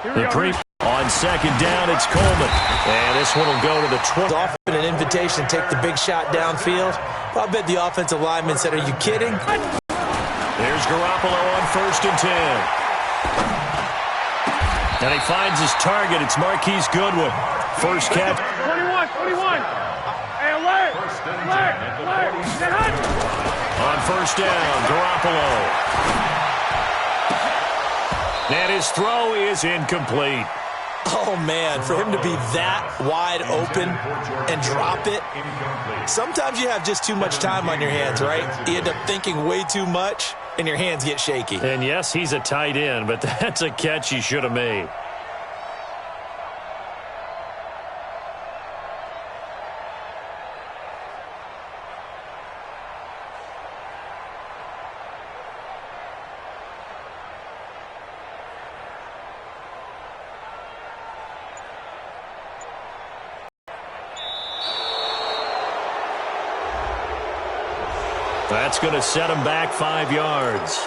On second down, it's Coleman. And this one will go to the 20. Often an invitation to take the big shot downfield. I bet the offensive lineman said, are you kidding? There's Garoppolo on 1st and 10. And he finds his target. It's Marquise Goodwin. First catch. 21. Hey, alert. On 1st down, Garoppolo. And his throw is incomplete. Oh, man, for him to be that wide open and drop it. Sometimes you have just too much time on your hands, right? You end up thinking way too much, and your hands get shaky. And, yes, he's a tight end, but that's a catch he should have made. That's going to set him back 5 yards.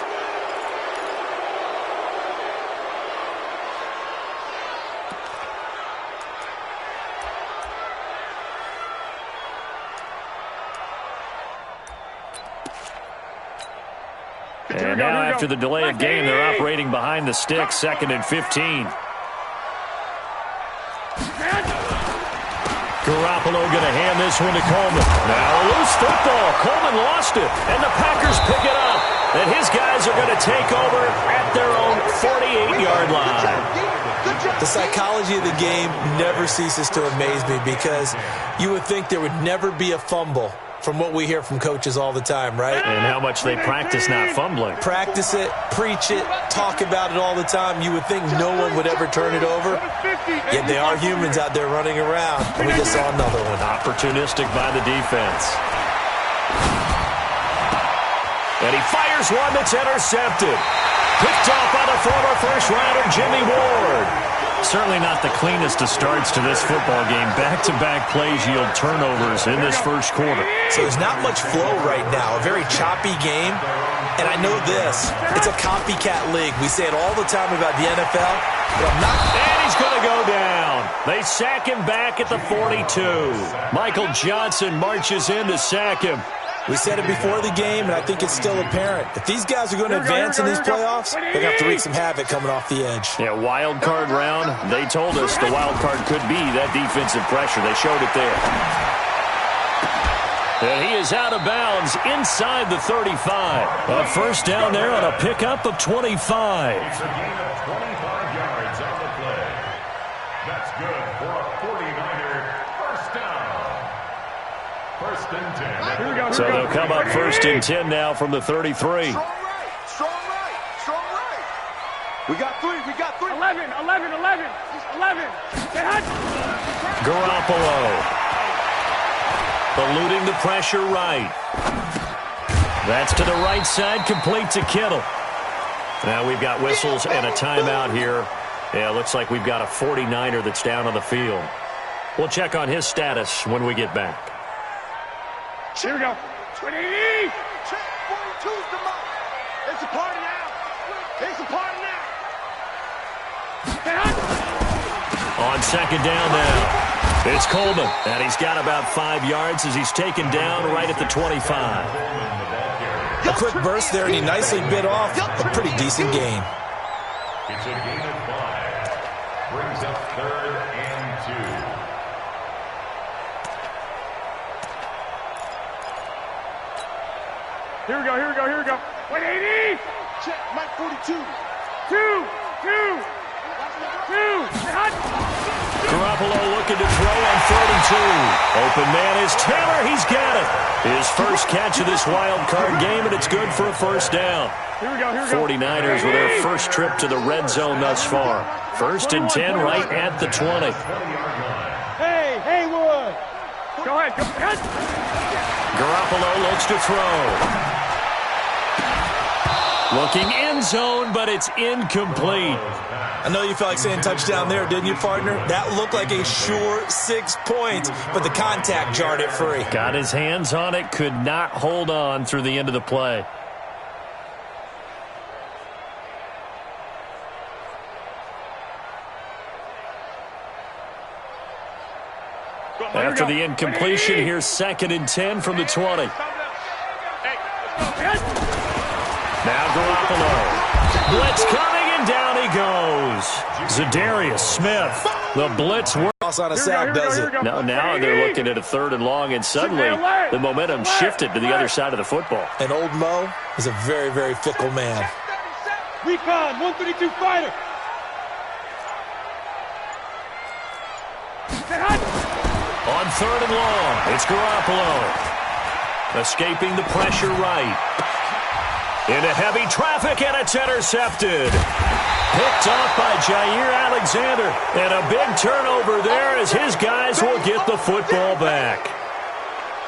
And now after the delay of game, they're operating behind the sticks, 2nd and 15. Garoppolo going to hand this one to Coleman. Now a loose football. Coleman lost it, and the Packers pick it up. And his guys are going to take over at their own 48-yard line. The psychology of the game never ceases to amaze me because you would think there would never be a fumble from what we hear from coaches all the time, right? And how much they practice not fumbling. Practice it, preach it, talk about it all the time. You would think no one would ever turn it over. Yet they are humans out there running around. And we just saw another one. Opportunistic by the defense. And he fires one that's intercepted. Picked off by the former first-rounder Jimmy Ward. Certainly not the cleanest of starts to this football game. Back-to-back plays yield turnovers in this first quarter. So there's not much flow right now. A very choppy game. And I know this. It's a copycat league. We say it all the time about the NFL, but I'm not. And he's going to go down. They sack him back at the 42. Michael Johnson marches in to sack him. We said it before the game, and I think it's still apparent. If these guys are going to advance in these playoffs, they're going to have to wreak some havoc coming off the edge. Yeah, wild card round. They told us the wild card could be that defensive pressure. They showed it there. And he is out of bounds inside the 35. A first down there on a pickup of 25. It's a gain of 25 yards on the play. That's good for a 49er first down. First and 10. So they'll come up 1st and 10 now from the 33. Strong right. We got three. 11. Garoppolo. Eluding the pressure right. That's to the right side, complete to Kittle. Now we've got whistles and a timeout here. Yeah, looks like we've got a 49er that's down on the field. We'll check on his status when we get back. Here we go. 20. Check 42's the mark. It's a party now. On second down now, it's Coleman. And he's got about 5 yards as he's taken down right at the 25. A quick burst there, and he nicely bit off a pretty decent gain. It's a gain of 5. Brings up 3rd and 2. Here we go. 180. Check Mike 42. 2. Garoppolo looking to throw on 32. Open man is Taylor. He's got it. His first catch of this wild card game, and it's good for a first down. Here we go. 49ers with their first trip to the red zone thus far. 1st and 10 right at the 20. Hey, Haywood. Go ahead. Garoppolo looks to throw. Looking end zone, but it's incomplete. I know you felt like saying touchdown there, didn't you, partner? That looked like a sure 6 points, but the contact jarred it free. Got his hands on it, could not hold on through the end of the play. After the incompletion, here's 2nd and 10 from the 20. Now Garoppolo. Blitz coming, and down he goes. Za'Darius Smith. The blitz works On a sack, does it? Now they're looking at a 3rd and long, and suddenly the momentum shifted to the other side of the football. And old Mo is a very, very fickle man. Recon, 132 fighter. On 3rd and long, it's Garoppolo. Escaping the pressure right. Into heavy traffic, and it's intercepted. Picked off by Jair Alexander. And a big turnover there as his guys will get the football back.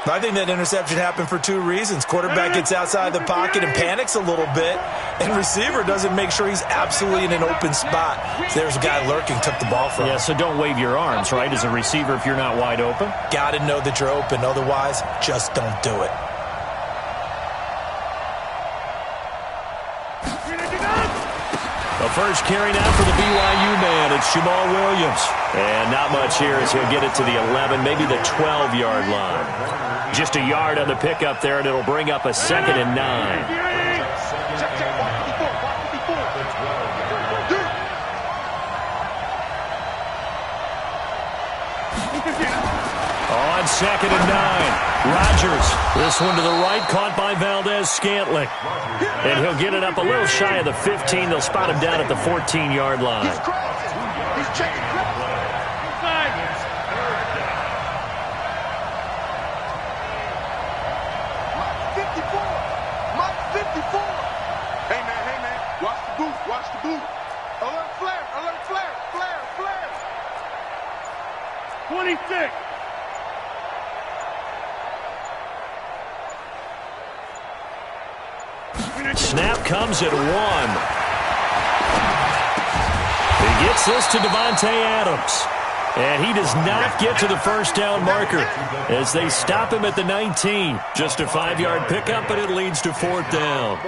I think that interception happened for 2 reasons. Quarterback gets outside the pocket and panics a little bit, and receiver doesn't make sure he's absolutely in an open spot. So there's a guy lurking, took the ball from him. Yeah, so don't wave your arms, right, as a receiver if you're not wide open. Got to know that you're open. Otherwise, just don't do it. The first carry now for the BYU man. It's Jamal Williams. And not much here as he'll get it to the 11, maybe the 12-yard line. Just a yard on the pickup there, and it'll bring up a 2nd and 9. On 2nd and 9. Rodgers. This one to the right, caught by Valdez-Scantling. And he'll get it up a little shy of the 15. They'll spot him down at the 14-yard line. He's checking. Mike 54. Hey, man. Watch the boot. Alert flare. 26. Snap comes at 1. He gets this to Devontae Adams. And he does not get to the first down marker as they stop him at the 19. Just a 5-yard pickup, but it leads to 4th down.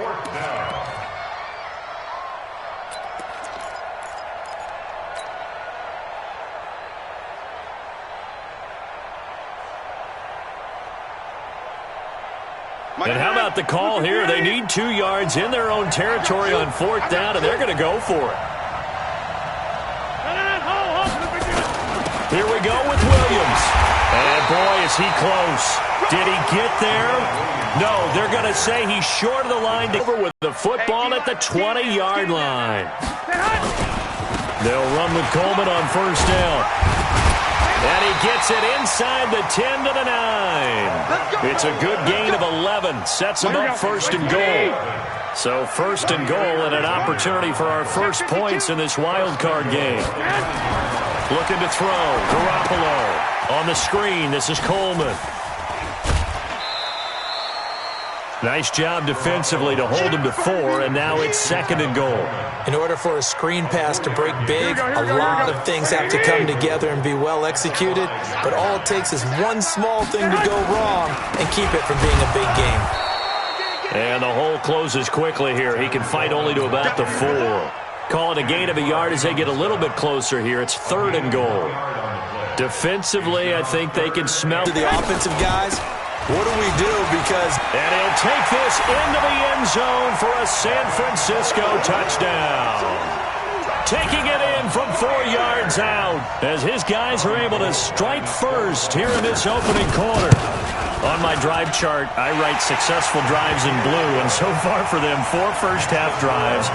And how about the call here? They need 2 yards in their own territory on 4th down, and they're going to go for it. Here we go with Williams. And boy, is he close. Did he get there? No, they're going to say he's short of the line. Over with the football at the 20-yard line. They'll run with Coleman on 1st down. And he gets it inside the 10 to the 9. It's a good gain of 11. Sets him up 1st and goal. So 1st and goal and an opportunity for our first points in this wild card game. Looking to throw. Garoppolo on the screen. This is Coleman. Nice job defensively to hold him to 4, and now it's 2nd and goal. In order for a screen pass to break big, a lot of things have to come together and be well executed, but all it takes is one small thing to go wrong and keep it from being a big game. And the hole closes quickly here. He can fight only to about the 4. Call it a gain of a yard as they get a little bit closer here. It's 3rd and goal. Defensively, I think they can smell To the offensive guys, what do we do? Because and he'll take this into the end zone for a San Francisco touchdown. Taking it in from 4 yards out as his guys are able to strike first here in this opening quarter. On my drive chart, I write successful drives in blue, and so far for them, 4 first-half drives,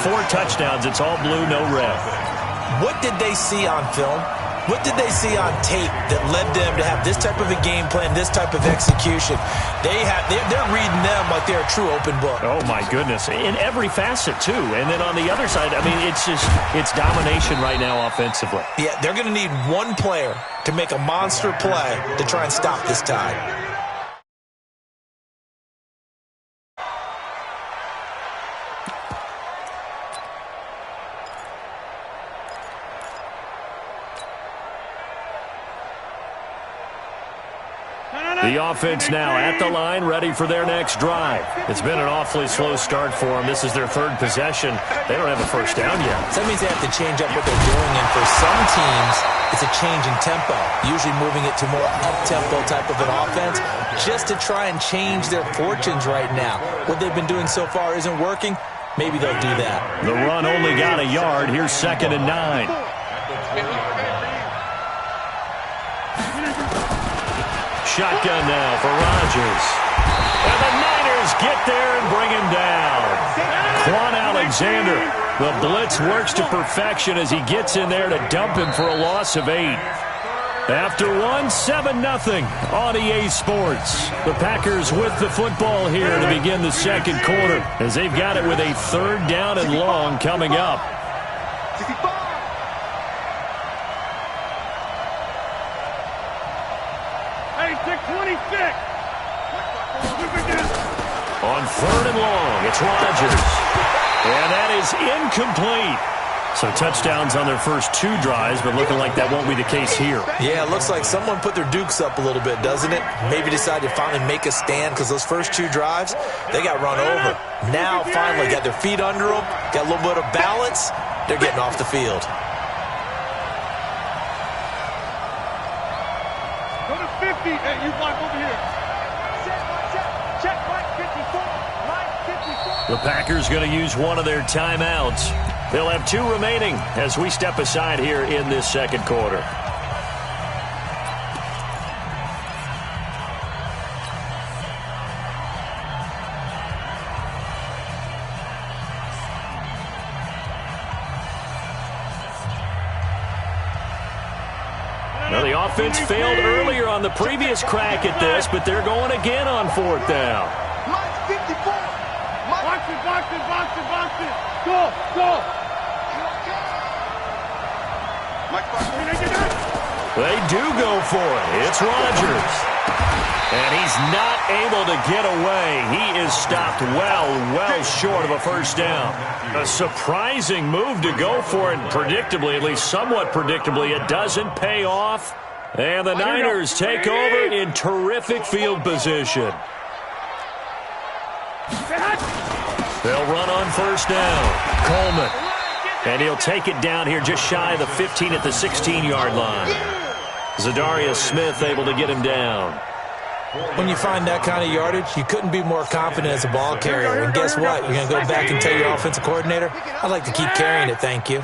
4 touchdowns. It's all blue, no red. what did they see on film? What did they see on tape that led them to have this type of a game plan, this type of execution? They're reading them like they're a true open book. Oh, my goodness. In every facet, too. And then on the other side, I mean, it's domination right now offensively. Yeah, they're going to need one player to make a monster play to try and stop this tide. The offense now at the line, ready for their next drive. It's been an awfully slow start for them. This is their third possession. They don't have a first down yet. So that means they have to change up what they're doing, and for some teams, it's a change in tempo, usually moving it to more up-tempo type of an offense, just to try and change their fortunes right now. What they've been doing so far isn't working. Maybe they'll do that. The run only got a yard. Here's 2nd and 9. Shotgun now for Rodgers. And the Niners get there and bring him down. Quan Alexander, the blitz works to perfection as he gets in there to dump him for a loss of 8. After one, 7-0 on EA Sports. The Packers with the football here to begin the second quarter as they've got it with a 3rd down and long coming up. On 3rd and long, it's Rodgers. And that is incomplete. So touchdowns on their first 2 drives, but looking like that won't be the case here. Yeah, it looks like someone put their dukes up a little bit, doesn't it? Maybe decided to finally make a stand because those first 2 drives, they got run over. Now, finally, got their feet under them, got a little bit of balance. They're getting off the field. Go to 50. Hey, you block over here. Check Mike 54. Mike 54. The Packers going to use one of their timeouts. They'll have 2 remaining as we step aside here in this second quarter. Now the offense failed earlier on the previous crack at this, but they're going again on 4th down. Mike 54. Box it. Go. They do go for it. It's Rodgers. And he's not able to get away. He is stopped well short of a first down. A surprising move to go for it. Predictably, at least somewhat predictably, it doesn't pay off. And the Niners take over in terrific field position. They'll run on first down. Coleman. And he'll take it down here just shy of the 15 at the 16-yard line. Zadarius Smith able to get him down. When you find that kind of yardage, you couldn't be more confident as a ball carrier. And guess what? You're going to go back and tell your offensive coordinator, I'd like to keep carrying it, thank you.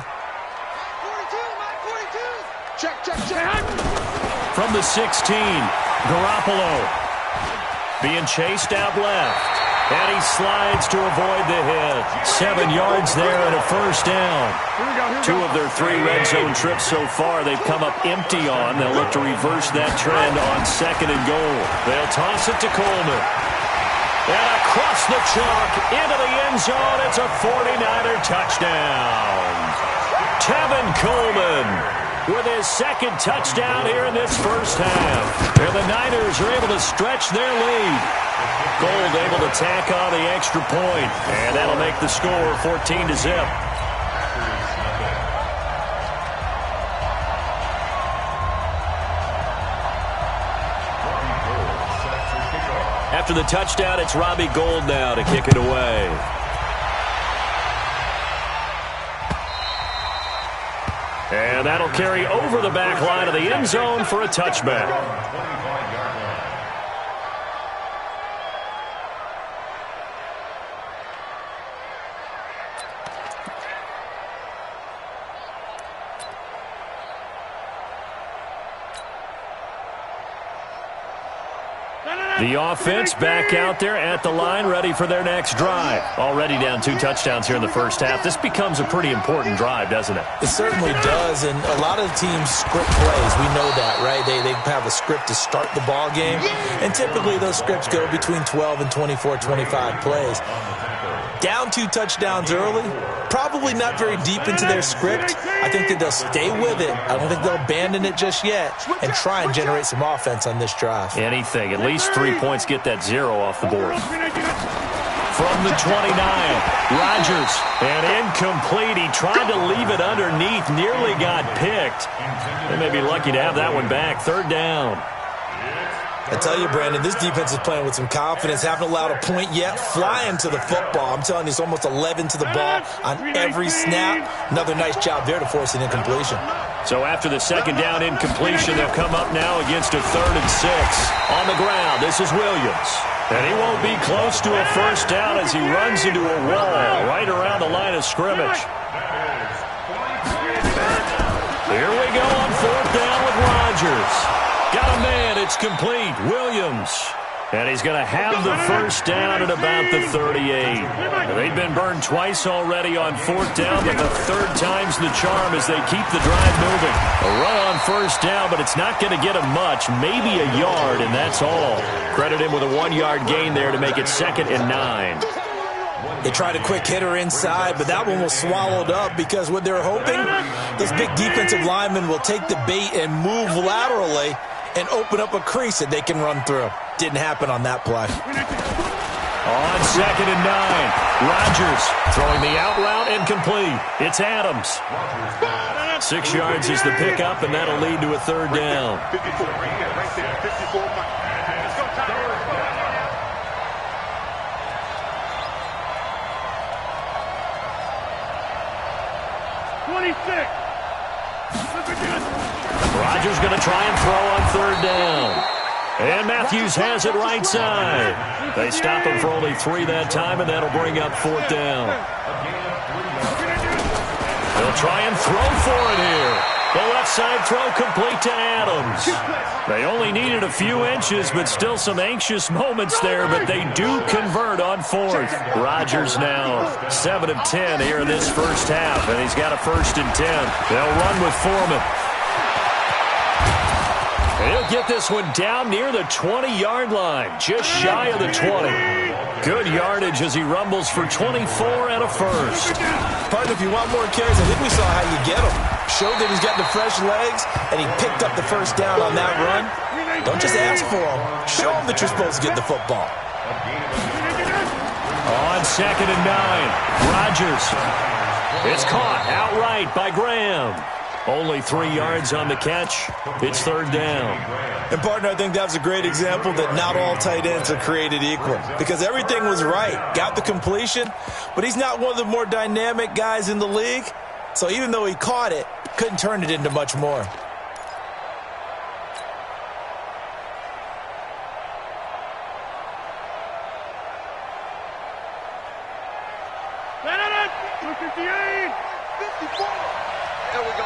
Check. From the 16, Garoppolo being chased out left. And he slides to avoid the hit. 7 yards there and a first down. 2 of their 3 red zone trips so far they've come up empty on. They'll look to reverse that trend on 2nd and goal. They'll toss it to Coleman. And across the chalk into the end zone. It's a 49er touchdown. Tevin Coleman with his 2nd touchdown here in this first half. And the Niners are able to stretch their lead. Gold able to tack on the extra point, and that'll make the score 14-0. After the touchdown, it's Robbie Gould now to kick it away. And that'll carry over the back line of the end zone for a touchback. The offense back out there at the line, ready for their next drive. Already down 2 touchdowns here in the first half. This becomes a pretty important drive, doesn't it? It certainly does, and a lot of the teams script plays. We know that, right? They have a script to start the ball game, and typically those scripts go between 12 and 24, 25 plays. Down 2 touchdowns early, probably not very deep into their script. I think that they'll stay with it. I don't think they'll abandon it just yet and try and generate some offense on this drive. Anything. At least 3 points, get that 0 off the board. From the 29, Rodgers, and incomplete. He tried to leave it underneath, nearly got picked. They may be lucky to have that one back. 3rd down. I tell you, Brandon, this defense is playing with some confidence. Haven't allowed a point yet. Flying to the football. I'm telling you, it's almost 11 to the ball on every snap. Another nice job there to force an incompletion. So after the second down incompletion, they'll come up now against a 3rd and 6. On the ground, this is Williams. And he won't be close to a first down as he runs into a wall right around the line of scrimmage. Here we go on 4th down with Rodgers. Got a man, it's complete, Williams. And he's going to have the first down at about the 38. They've been burned twice already on 4th down, but the 3rd time's the charm as they keep the drive moving. A run on first down, but it's not going to get him much, maybe a yard, and that's all. Credit him with a 1-yard gain there to make it 2nd and 9. They tried a quick hitter inside, but that one was swallowed up because what they're hoping, those big defensive linemen will take the bait and move laterally and open up a crease that they can run through. Didn't happen on that play. On 2nd and 9, Rodgers throwing the out route and complete. It's Adams. 6 yards is the pickup, and that'll lead to a 3rd down. 26. Rodgers going to try and throw on 3rd down. And Matthews has it right side. They stop him for only 3 that time, and that'll bring up 4th down. They'll try and throw for it here. The left side throw complete to Adams. They only needed a few inches, but still some anxious moments there, but they do convert on 4th. Rodgers now 7 of 10 here in this first half, and he's got a 1st and 10. They'll run with Foreman. He'll get this one down near the 20-yard line, just shy of the 20. Good yardage as he rumbles for 24 and a 1st. Partner, if you want more carries, I think we saw how you get them. Showed that he's got the fresh legs, and he picked up the first down on that run. Don't just ask for them. Show them that you're supposed to get the football. On 2nd and 9, Rodgers. It's caught outright by Graham. Only 3 yards on the catch. It's 3rd down. And, partner, I think that was a great example that not all tight ends are created equal. Because everything was right. Got the completion, but he's not one of the more dynamic guys in the league. So even though he caught it, couldn't turn it into much more. Here we go.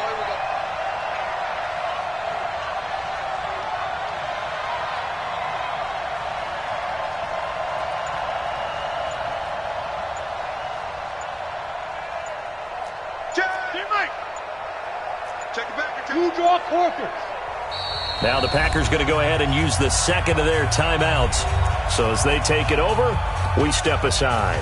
Check it back. Two draw quarters. Now the Packers going to go ahead and use the 2nd of their timeouts. So as they take it over, we step aside.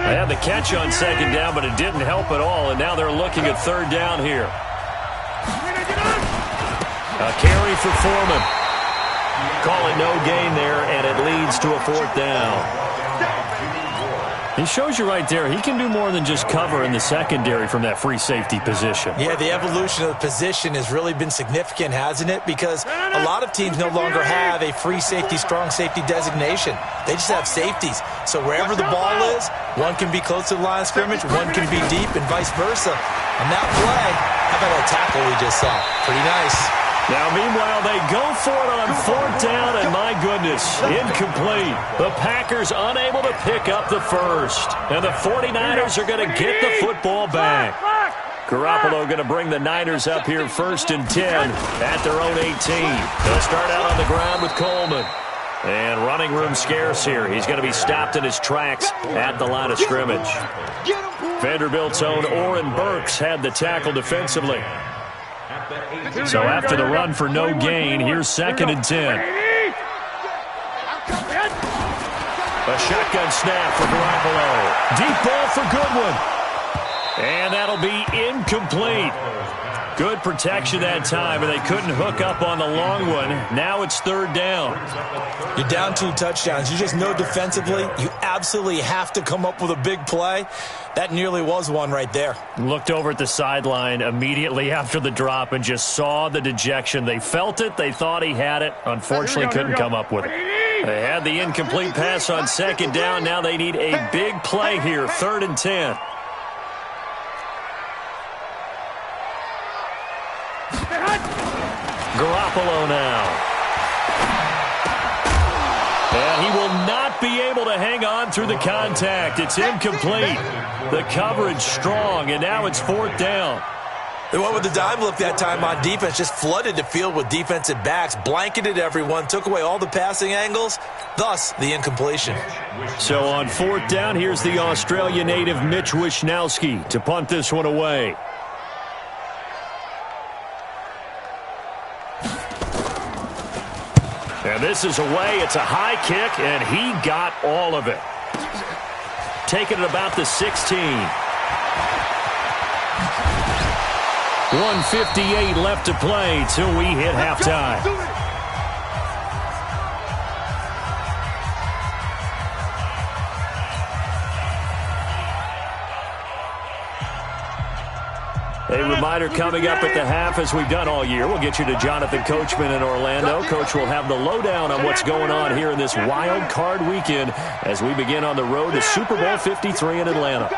They had the catch on 2nd down, but it didn't help at all, and now they're looking at 3rd down here. A carry for Foreman. Call it no gain there, and it leads to a 4th down. He shows you right there, he can do more than just cover in the secondary from that free safety position. Yeah, the evolution of the position has really been significant, hasn't it? Because a lot of teams no longer have a free safety, strong safety designation. They just have safeties. So wherever the ball is, one can be close to the line of scrimmage, one can be deep, and vice versa. On that play, how about that tackle we just saw? Pretty nice. Now, meanwhile, they go for it on 4th down, and my goodness, incomplete. The Packers unable to pick up the first. And the 49ers are going to get the football back. Garoppolo going to bring the Niners up here 1st and 10 at their own 18. They'll start out on the ground with Coleman. And running room scarce here. He's going to be stopped in his tracks at the line of scrimmage. Vanderbilt's own Oren Burks had the tackle defensively. So after the run for no gain, here's 2nd and 10. A shotgun snap for Garoppolo. Deep ball for Goodwin. And that'll be incomplete. Good protection that time, and they couldn't hook up on the long one. Now it's 3rd down. You're down 2 touchdowns. You just know defensively you absolutely have to come up with a big play. That nearly was one right there. Looked over at the sideline immediately after the drop and just saw the dejection. They felt it. They thought he had it. Unfortunately, couldn't come up with it. They had the incomplete pass on second down. Now they need a big play here, 3rd and 10. Garoppolo now. And he will not be able to hang on through the contact. It's incomplete. The coverage strong, and now it's 4th down. They went with the dime look that time on defense, just flooded the field with defensive backs, blanketed everyone, took away all the passing angles, thus the incompletion. So on 4th down, here's the Australia native Mitch Wishnowsky to punt this one away. And this is away. It's a high kick, and he got all of it. Taking it about the 16. 1:58 left to play till we hit halftime. A reminder coming up at the half, as we've done all year. We'll get you to Jonathan Coachman in Orlando. Coach will have the lowdown on what's going on here in this wild card weekend as we begin on the road to Super Bowl 53 in Atlanta.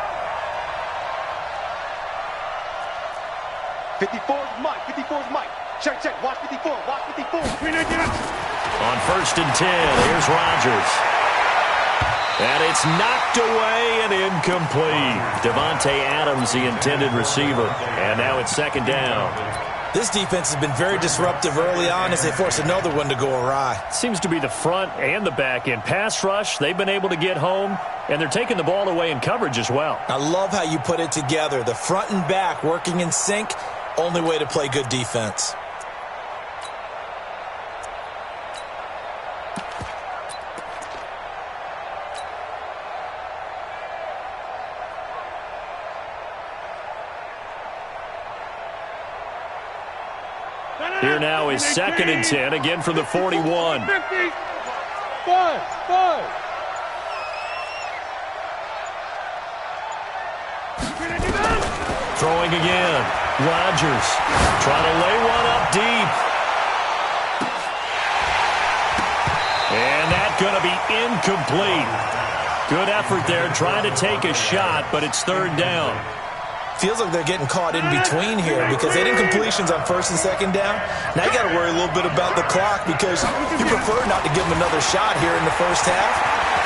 54's Mike. 54's Mike. Check, check. Watch 54. Watch 54. On 1st and 10, here's Rodgers. And it's knocked away and incomplete. Devontae Adams, the intended receiver. And now it's 2nd down. This defense has been very disruptive early on as they force another one to go awry. Seems to be the front and the back end. Pass rush, they've been able to get home, and they're taking the ball away in coverage as well. I love how you put it together. The front and back working in sync, only way to play good defense. Here now is 2nd and 10, again from the 41. 50. 5. Throwing again. Rodgers trying to lay one up deep. And that's going to be incomplete. Good effort there trying to take a shot, but it's 3rd down. Feels like they're getting caught in between here because they did incompletions on 1st and 2nd down. Now you got to worry a little bit about the clock because you prefer not to give them another shot here in the first half.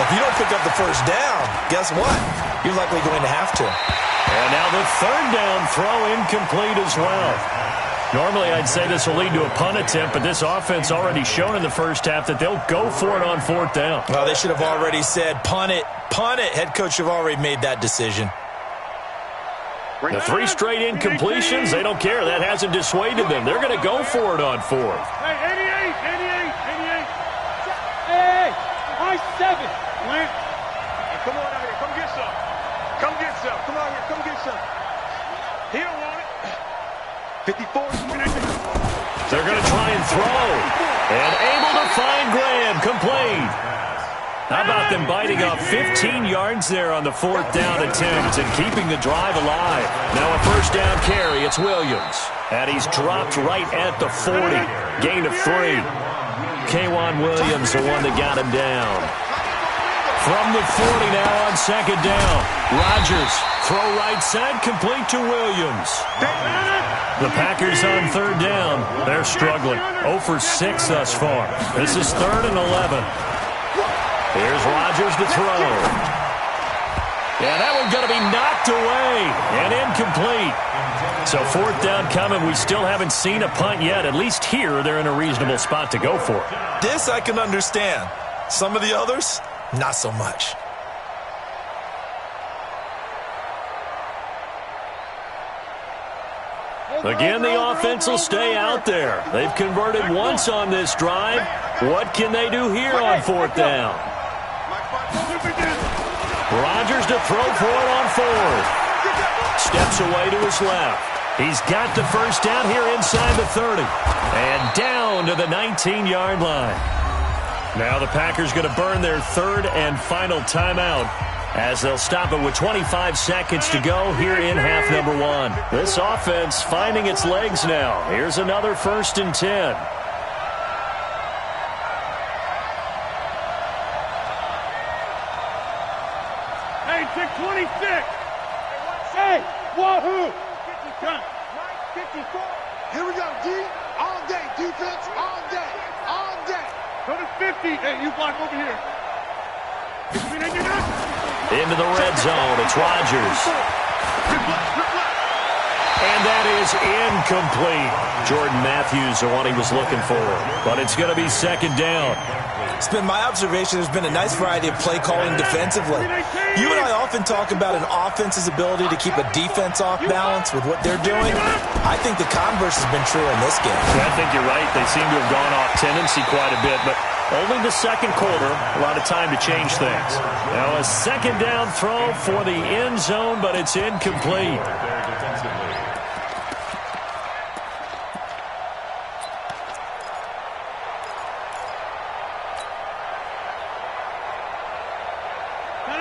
If you don't pick up the 1st down, guess what? You're likely going to have to. And now the 3rd down throw incomplete as well. Normally I'd say this will lead to a punt attempt, but this offense already shown in the first half that they'll go for it on 4th down. Well, they should have already said punt it, punt it. Head coach should have already made that decision. The 3 straight incompletions, they don't care. That hasn't dissuaded them. They're going to go for it on 4th. Hey, 88. Hey, high 7. Lance. Hey, come on out here. Come get some. Come get some. Come on here. Come get some. He don't want it. 54. They're going to try and throw. And able to find Graham. Complete. How about them biting off 15 yards there on the 4th down attempt and keeping the drive alive? Now a 1st down carry. It's Williams. And he's dropped right at the 40. Gain of 3. K'Wan Williams, the one that got him down. From the 40 now on 2nd down. Rodgers, throw right side, complete to Williams. The Packers on 3rd down. They're struggling. 0 for 6 thus far. This is 3rd and 11. Here's Rodgers to throw. Yeah, that one's going to be knocked away and incomplete. So 4th down coming. We still haven't seen a punt yet. At least here, they're in a reasonable spot to go for it. This I can understand. Some of the others, not so much. Again, the offense will stay out there. They've converted once on this drive. What can they do here on 4th down? Rodgers to throw for it on 4th. Steps away to his left. He's got the 1st down here inside the 30. And down to the 19-yard line. Now the Packers going to burn their third and final timeout as they'll stop it with 25 seconds to go here in half number one. This offense finding its legs now. Here's another 1st and 10. Hey, 626. Hey, wahoo. 54. Here we go, D. All day, defense, all day, all day. Go to 50. Hey, you block over here. Into the red zone. It's Rodgers. And that is incomplete. Jordan Matthews, the one he was looking for. But it's going to be 2nd down. It's been my observation there's been a nice variety of play calling defensively. You and I often talk about an offense's ability to keep a defense off balance with what they're doing. I think the converse has been true in this game. I think you're right. They seem to have gone off tendency quite a bit, but only the 2nd quarter, a lot of time to change things. Now a 2nd down throw for the end zone, but it's incomplete.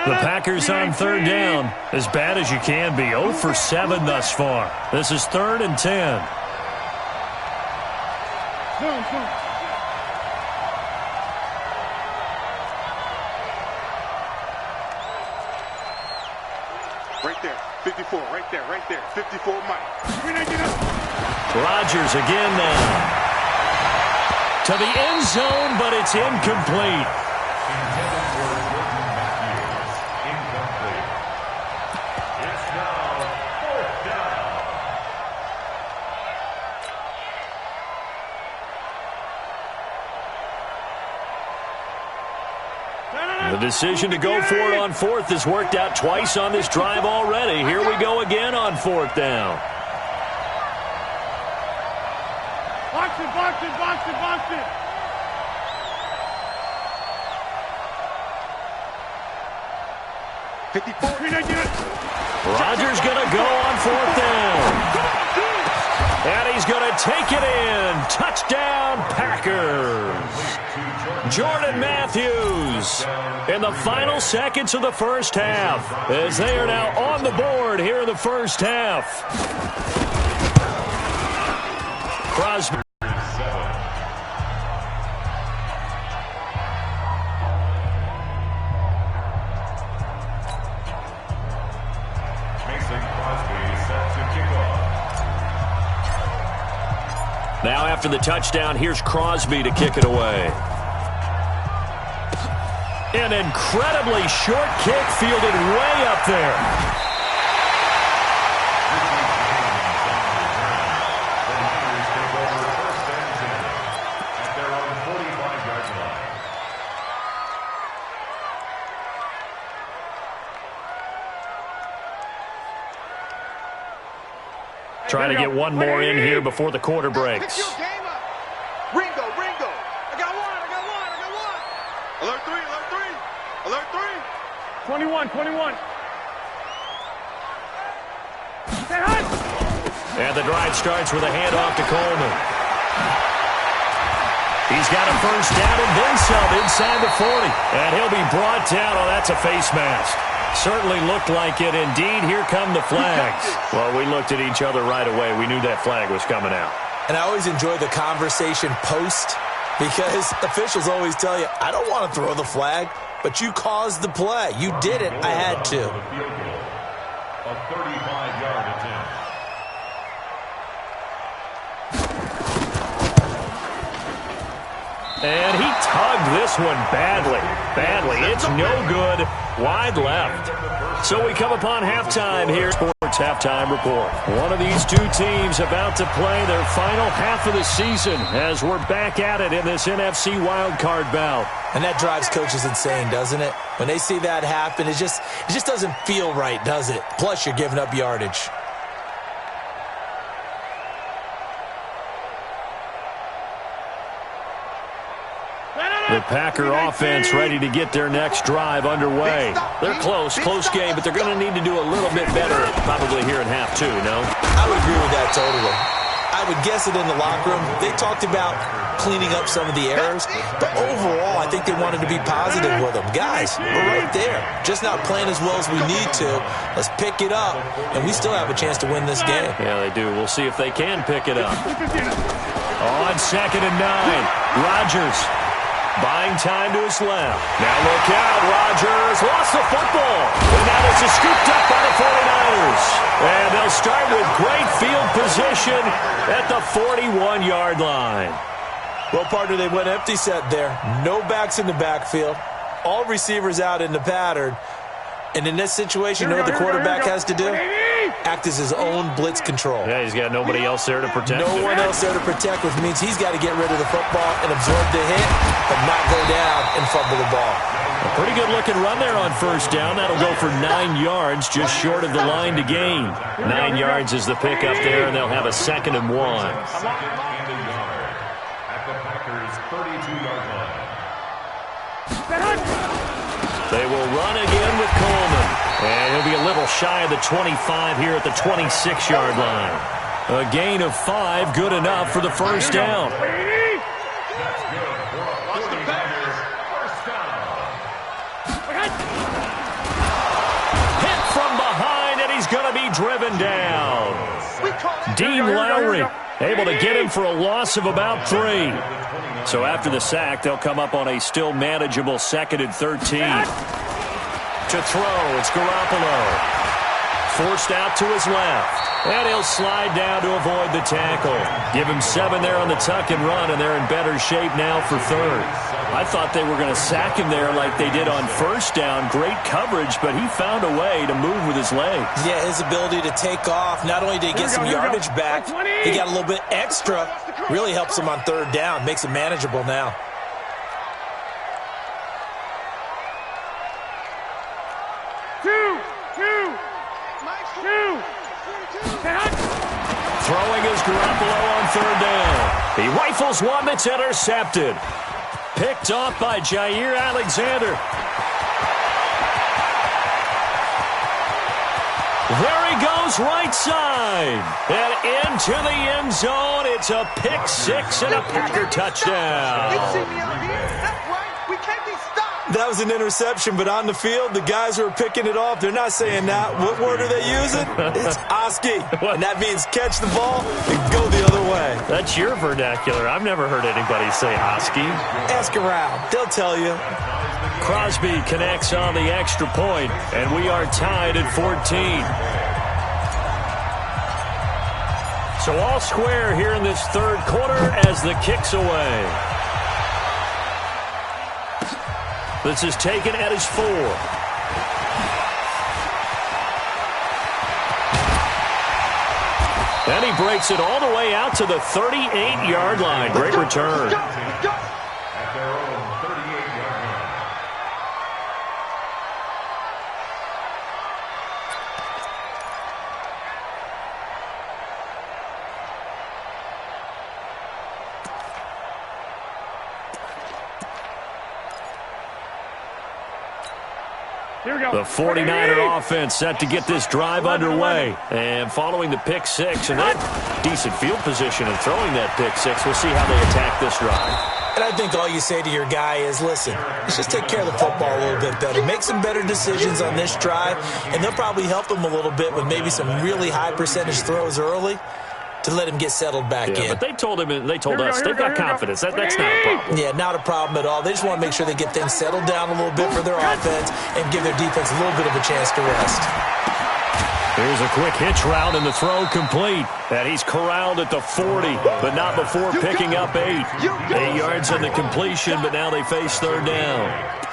The Packers on 3rd down, as bad as you can be, 0 for 7 thus far. This is 3rd and 10. Right there, 54, right there, right there, 54 Mike. Rodgers again now. To the end zone, but it's incomplete. The decision to go for it on 4th has worked out twice on this drive already. Here we go again on 4th down. Box it, box it, box it, box it. Rodgers going to go on 4th down. And he's going to take it in. Touchdown, Packers. Jordan Matthews in the final seconds of the first half as they are now on the board here in the first half. Crosby. Now after the touchdown, here's Crosby to kick it away. An incredibly short kick fielded way up there. Trying to get one more in here before the quarter breaks. Ringo. I got one. Alert 3. 21. And the drive starts with a handoff to Coleman. He's got a first down and then some inside the 40. And he'll be brought down. Oh, that's a face mask. Certainly looked like it. Indeed, here come the flags. Well, we looked at each other right away. We knew that flag was coming out. And I always enjoy the conversation post because officials always tell you, I don't want to throw the flag, but you caused the play. You did it. I had to. A 35-yard attempt. And he tugged this one badly. It's no good. Wide left. So we come upon halftime here. Sports Halftime Report. One of these two teams about to play their final half of the season as we're back at it in this NFC wildcard bout. And that drives coaches insane, doesn't it? When they see that happen, it just doesn't feel right, does it? Plus, you're giving up yardage. The Packer offense ready to get their next drive underway. They're close game, but they're going to need to do a little bit better probably here in half two, no? I would agree with that totally. I I would guess it in the locker room. They talked about cleaning up some of the errors, but overall, I think they wanted to be positive with them. Guys, we're right there. Just not playing as well as we need to. Let's pick it up, and we still have a chance to win this game. Yeah, they do. We'll see if they can pick it up. On 2nd and 9, Rodgers buying time to his left. Now look out, Rodgers lost the football. And now this is scooped up by the 49ers. And they'll start with great field position at the 41-yard line. Well, partner, they went empty set there. No backs in the backfield. All receivers out in the pattern. And in this situation, you know what the quarterback has to do? Act as his own blitz control. Yeah, he's got nobody else there to protect him. No one else there to protect, which means he's got to get rid of the football and absorb the hit, but not go down and fumble the ball. A pretty good-looking run there on 1st down. That'll go for 9 yards, just short of the line to gain. 9 yards is the pickup there, and they'll have a 2nd and 1. At the Packers' 32-yard line. They will run again with Coleman. And he'll be a little shy of the 25 here at the 26-yard line. A gain of 5, good enough for the 1st down. That's good for a 49er first down. Hit from behind, and he's going to be driven down. Dean Lowry able to get him for a loss of about 3. So after the sack, they'll come up on a still manageable 2nd and 13. To throw, it's Garoppolo. Forced out to his left. And he'll slide down to avoid the tackle. Give him 7 there on the tuck and run, and they're in better shape now for 3rd. I thought they were going to sack him there like they did on 1st down. Great coverage, but he found a way to move with his legs. Yeah, his ability to take off, not only did he get some yardage back, he got a little bit extra. Really helps him on 3rd down, makes it manageable now. Throwing is Garoppolo on 3rd down. He rifles one that's intercepted. Picked off by Jair Alexander. There he goes, right side. And into the end zone. It's a pick 6 and a Packer touchdown. That was an interception, but on the field, the guys who are picking it off, they're not saying that. What word are they using? It's Oski. And that means catch the ball and go the other way. That's your vernacular. I've never heard anybody say Oski. Ask around. They'll tell you. Crosby connects on the extra point, and we are tied at 14. So all square here in this 3rd quarter as the kick's away. This is taken at his 4. And he breaks it all the way out to the 38-yard line. Great return. At their own 38-yard line. The 49er offense set to get this drive underway. And following the pick 6 and that decent field position and throwing that pick 6, we'll see how they attack this drive. And I think all you say to your guy is, listen, let's just take care of the football a little bit better. Make some better decisions on this drive, and they'll probably help him a little bit with maybe some really high percentage throws early to let him get settled back in. But they told us they've got confidence. That's not a problem. Yeah, not a problem at all. They just want to make sure they get things settled down a little bit for their offense and give their defense a little bit of a chance to rest. Here's a quick hitch route and the throw complete. And he's corralled at the 40, but not before picking up 8. 8 yards on the completion, but now they face 3rd down.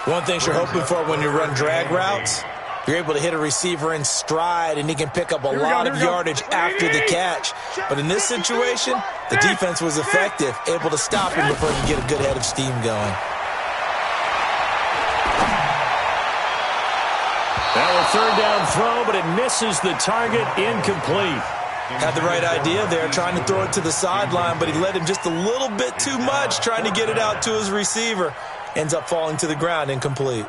One thing you're hoping for when you run drag routes, you're able to hit a receiver in stride, and he can pick up a lot of yardage after the catch. But in this situation, the defense was effective, able to stop him before he could get a good head of steam going. Now a 3rd down throw, but it misses the target, incomplete. Had the right idea there, trying to throw it to the sideline, but he led him just a little bit too much, trying to get it out to his receiver. Ends up falling to the ground, incomplete.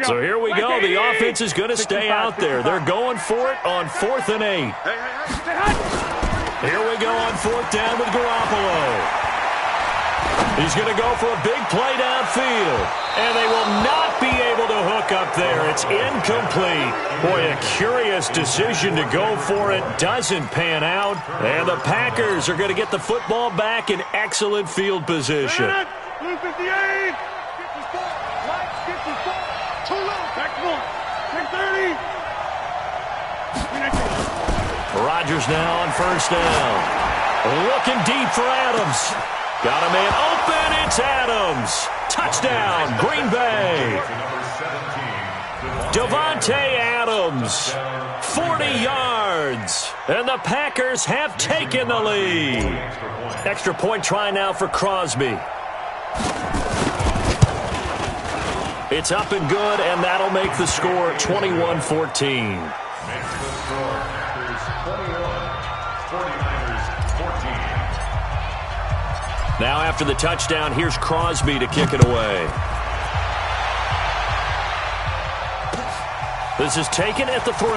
So here we go. The offense is going to stay out there. They're going for it on 4th and 8. Here we go on 4th down with Garoppolo. He's going to go for a big play downfield. And they will not be able to hook up there. It's incomplete. Boy, a curious decision to go for it. Doesn't pan out. And the Packers are going to get the football back in excellent field position. Blue 58. 54. White 54. Too low. Back one. 630. Rodgers now on 1st down. Looking deep for Adams. Got a man open. It's Adams. Touchdown, Green Bay. Davante Adams, 40 yards. And the Packers have taken the lead. Extra point try now for Crosby. It's up and good, and that'll make the score 21-14. Now after the touchdown, here's Crosby to kick it away. This is taken at the 3.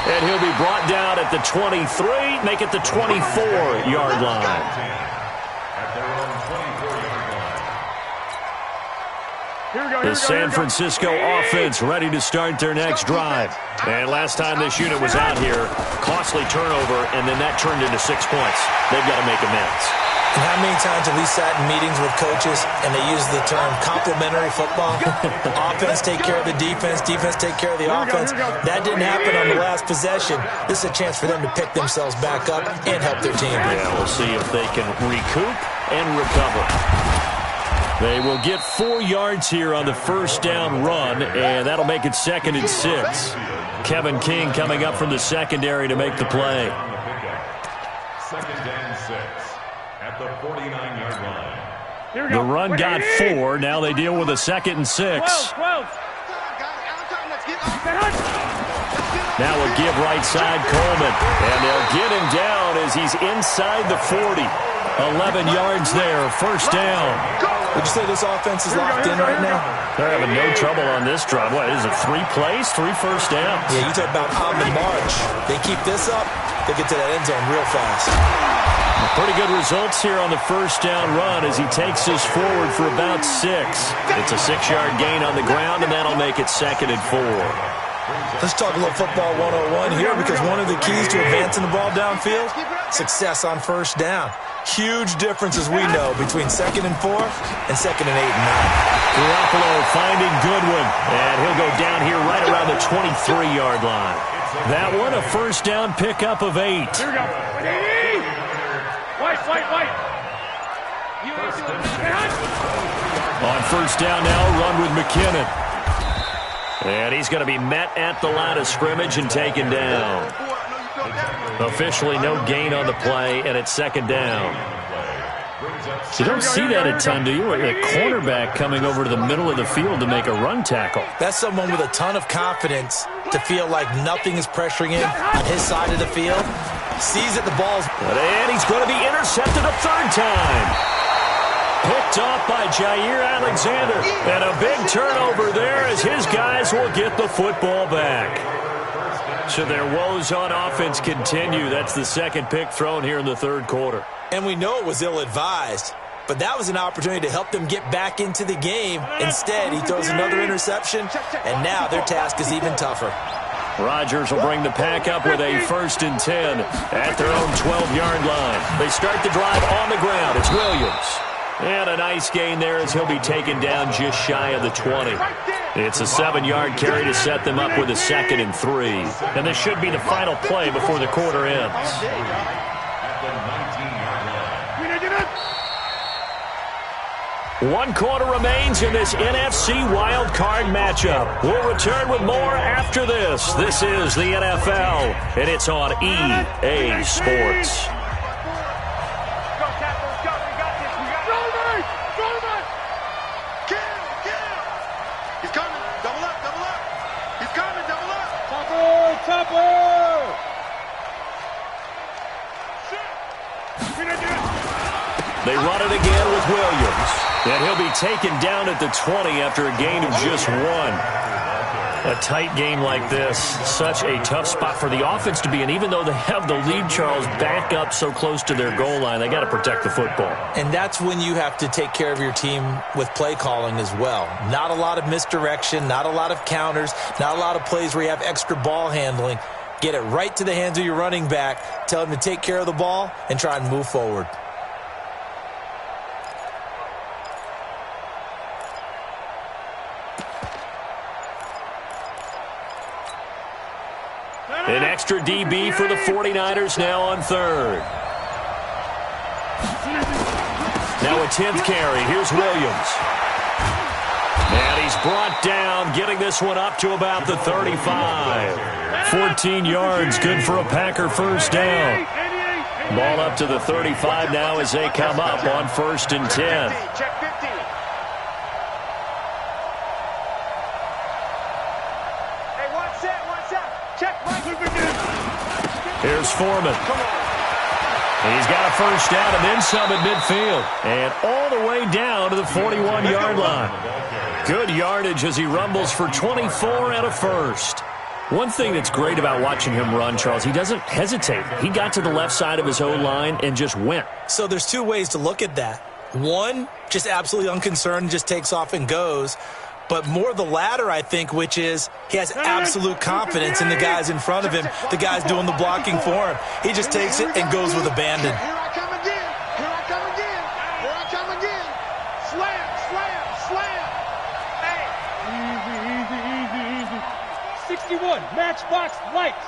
And he'll be brought down at the 23, make it the 24-yard line. The San Francisco offense ready to start their next drive. And last time this unit was out here, costly turnover, and then that turned into 6 points. They've got to make amends. And how many times have we sat in meetings with coaches and they use the term complementary football? Offense take care of the defense, defense take care of the offense. That didn't happen on the last possession. This is a chance for them to pick themselves back up and help their team. Yeah, we'll see if they can recoup and recover. They will get 4 yards here on the 1st down run, and that'll make it 2nd and 6. Kevin King coming up from the secondary to make the play. 2nd and 6 at the 49-yard line. The run got 4. Now they deal with a 2nd and 6. 12. Now a give right side Coleman, and they'll get him down as he's inside the 40. 11 yards there, 1st down. Would you say this offense is locked in right now? They're having no trouble on this drive. What, is it 3 plays, 3 first downs? Yeah, you talk about on the march. They keep this up, they get to that end zone real fast. Pretty good results here on the 1st down run as he takes us forward for about 6. It's a 6-yard gain on the ground, and that'll make it 2nd and 4. Let's talk a little football 101 here, because one of the keys to advancing the ball downfield, success on 1st down. Huge difference, as we know, between 2nd and 4 and 2nd and 8 and 9. Garoppolo finding Goodwin, and he'll go down here right around the 23-yard line. That one, a 1st down pickup of 8. Here we go. White. On 1st down now, run with McKinnon. And he's going to be met at the line of scrimmage and taken down. Officially no gain on the play, and it's 2nd down. You don't see that a ton, do you? A cornerback coming over to the middle of the field to make a run tackle. That's someone with a ton of confidence to feel like nothing is pressuring him on his side of the field. Sees that the ball's... And he's going to be intercepted a 3rd time. Picked off by Jair Alexander. And a big turnover there as his guys will get the football back. So their woes on offense continue. That's the 2nd pick thrown here in the 3rd quarter. And we know it was ill-advised, but that was an opportunity to help them get back into the game. Instead, he throws another interception, and now their task is even tougher. Rodgers will bring the pack up with a 1st and 10 at their own 12-yard line. They start the drive on the ground. It's Williams. And a nice gain there as he'll be taken down just shy of the 20. It's a 7-yard carry to set them up with a 2nd and 3. And this should be the final play before the quarter ends. One quarter remains in this NFC wildcard matchup. We'll return with more after this. This is the NFL, and it's on EA Sports. They run it again with Williams. And he'll be taken down at the 20 after a gain of just 1. A tight game like this, such a tough spot for the offense to be in. Even though they have the lead, Charles, back up so close to their goal line, they got to protect the football. And that's when you have to take care of your team with play calling as well. Not a lot of misdirection, not a lot of counters, not a lot of plays where you have extra ball handling. Get it right to the hands of your running back, tell him to take care of the ball, and try and move forward. An extra DB for the 49ers now on 3rd. Now a 10th carry. Here's Williams. And he's brought down, getting this one up to about the 35. 14 yards, good for a Packer first down. Ball up to the 35 now as they come up on 1st and 10. Check 50. Hey, one set. Check right. Here's Foreman. He's got a first down and then some at midfield. And all the way down to the 41-yard line. Good yardage as he rumbles for 24 and a first. One thing that's great about watching him run, Charles, he doesn't hesitate. He got to the left side of his O-line and just went. So there's two ways to look at that. One, just absolutely unconcerned, just takes off and goes. But more the latter, I think, which is he has absolute confidence in the guys in front of him, the guys doing the blocking for him. He just takes it and goes with abandon. Here I come again. Here I come again. Here I come again. Slam. Hey. Easy. 61, matchbox lights.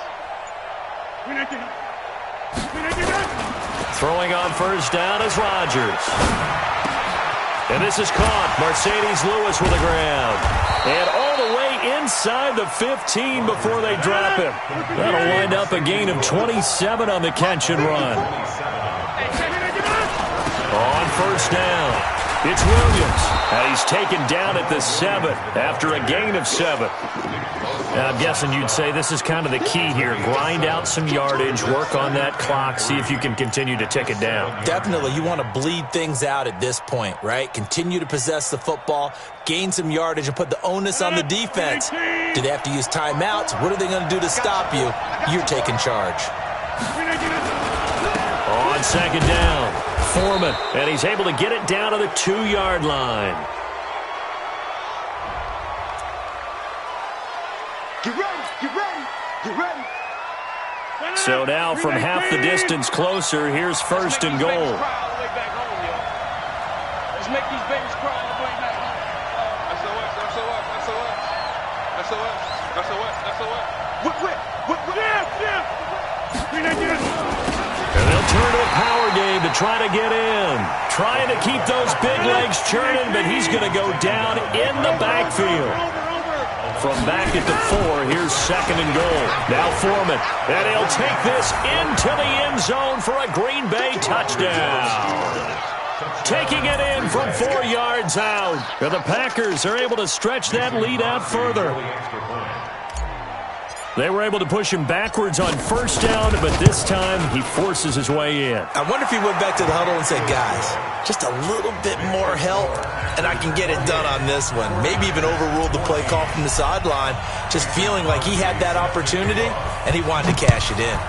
Throwing on first down is Rodgers. And this is caught. Mercedes Lewis with the ground. And all the way inside the 15 before they drop him. That'll wind up a gain of 27 on the catch and run. On first down, it's Williams. And he's taken down at the 7 after a gain of 7. Now, I'm guessing you'd say this is kind of the key here. Grind out some yardage, work on that clock, see if you can continue to tick it down. Definitely. You want to bleed things out at this point, right? Continue to possess the football, gain some yardage, and put the onus on the defense. Do they have to use timeouts? What are they going to do to stop you? You're taking charge. On second down, Foreman, and he's able to get it down to the 2-yard line. Get ready. So now from half the distance closer, here's 1st and goal. Let's make these babies cry all the way back home. And they'll turn to a power game to try to get in. Trying to keep those big legs churning, but he's going to go down in the backfield. From back at the 4, here's 2nd and goal. Now Foreman, and he'll take this into the end zone for a Green Bay touchdown. Taking it in from 4 yards out. And the Packers are able to stretch that lead out further. They were able to push him backwards on first down, but this time he forces his way in. I wonder if he went back to the huddle and said, guys, just a little bit more help, and I can get it done on this one. Maybe even overruled the play call from the sideline, just feeling like he had that opportunity, and he wanted to cash it in.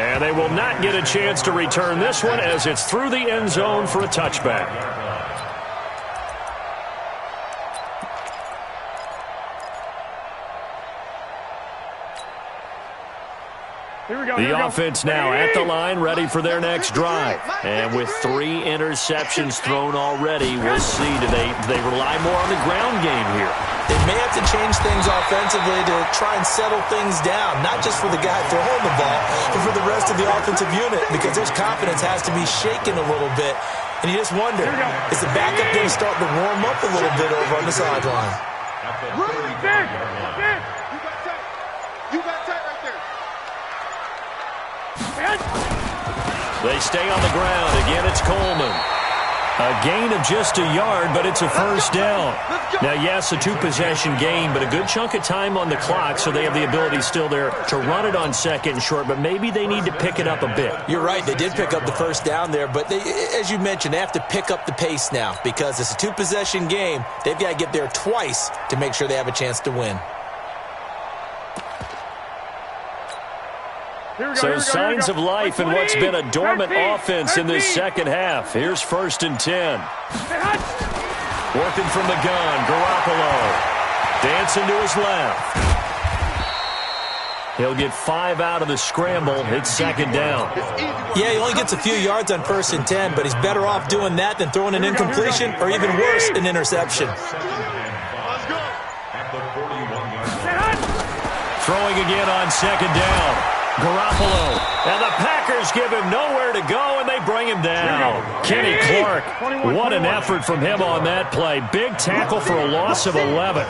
And they will not get a chance to return this one as it's through the end zone for a touchback. The offense now at the line, ready for their next drive. And with 3 interceptions thrown already, we'll see, do they rely more on the ground game here? They may have to change things offensively to try and settle things down, not just for the guy throwing the ball, but for the rest of the offensive unit, because their confidence has to be shaken a little bit. And you just wonder, is the backup game starting to warm up a little bit over on the sideline? You got tight right there. They stay on the ground. Again, it's Coleman. A gain of just a yard, but it's a first down. Now, yes, a two-possession game, but a good chunk of time on the clock, so they have the ability still there to run it on second and short, but maybe they need to pick it up a bit. You're right. They did pick up the first down there, but they, as you mentioned, they have to pick up the pace now because it's a two-possession game. They've got to get there twice to make sure they have a chance to win. So signs of life in what's been a dormant offense in this second half. Here's 1st and 10. Working from the gun, Garoppolo. Dancing to his left. He'll get 5 out of the scramble. It's second down. Yeah, he only gets a few yards on 1st and 10, but he's better off doing that than throwing an incompletion or even worse, an interception. Throwing again on second down. Garoppolo, and the Packers give him nowhere to go, and they bring him down. Kenny Clark, what an effort from him on that play. Big tackle for a loss of 11.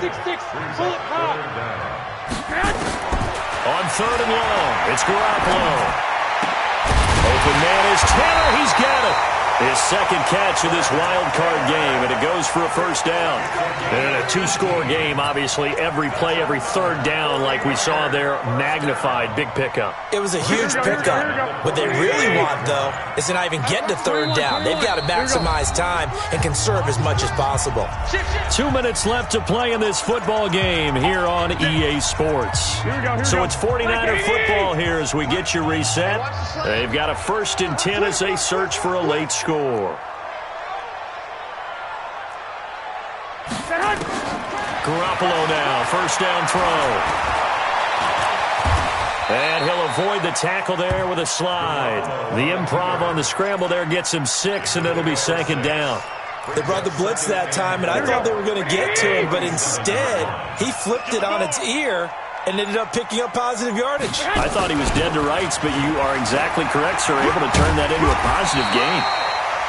On 3rd and long, it's Garoppolo. Open man is Tanner, he's got it. His second catch of this wild card game, and it goes for a first down. And a two-score game, obviously, every play, every third down, like we saw there, magnified, big pickup. It was a huge pickup. What they really want, though, is to not even get to third down. They've got to maximize time and conserve as much as possible. 2 minutes left to play in this football game here on EA Sports. So it's 49er football here as we get you reset. They've got a 1st and 10 as they search for a late score. Garoppolo now, first down throw. And he'll avoid the tackle there with a slide. The improv on the scramble there gets him 6, and it'll be second down. They brought the blitz that time, and I thought they were going to get to him, but instead, he flipped it on its ear and ended up picking up positive yardage. I thought he was dead to rights, but you are exactly correct, sir. Able to turn that into a positive gain.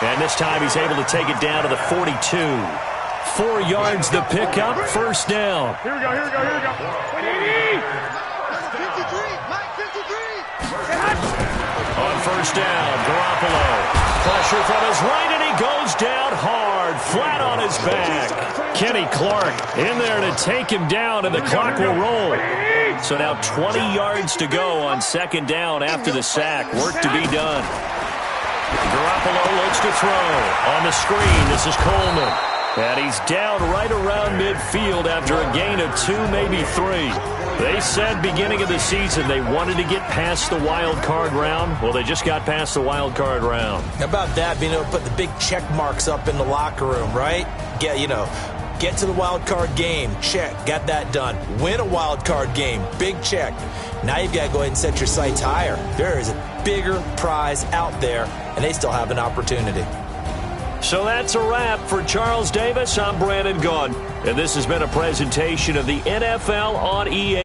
And this time he's able to take it down to the 42. 4 yards the pickup, first down. Here we go. 53. On first down, Garoppolo. Pressure from his right, and he goes down hard, flat on his back. Kenny Clark in there to take him down, and the clock will roll. So now 20 yards to go on second down after the sack. Work to be done. Garoppolo looks to throw. On the screen, this is Coleman. And he's down right around midfield after a gain of 2, maybe 3. They said beginning of the season they wanted to get past the wild card round. Well, they just got past the wild card round. How about that, being able to put the big check marks up in the locker room, right? Get to the wild card game, check, got that done. Win a wild card game, big check. Now you've got to go ahead and set your sights higher. There is a bigger prize out there, and they still have an opportunity. So that's a wrap for Charles Davis. I'm Brandon Gaudin, and this has been a presentation of the NFL on EA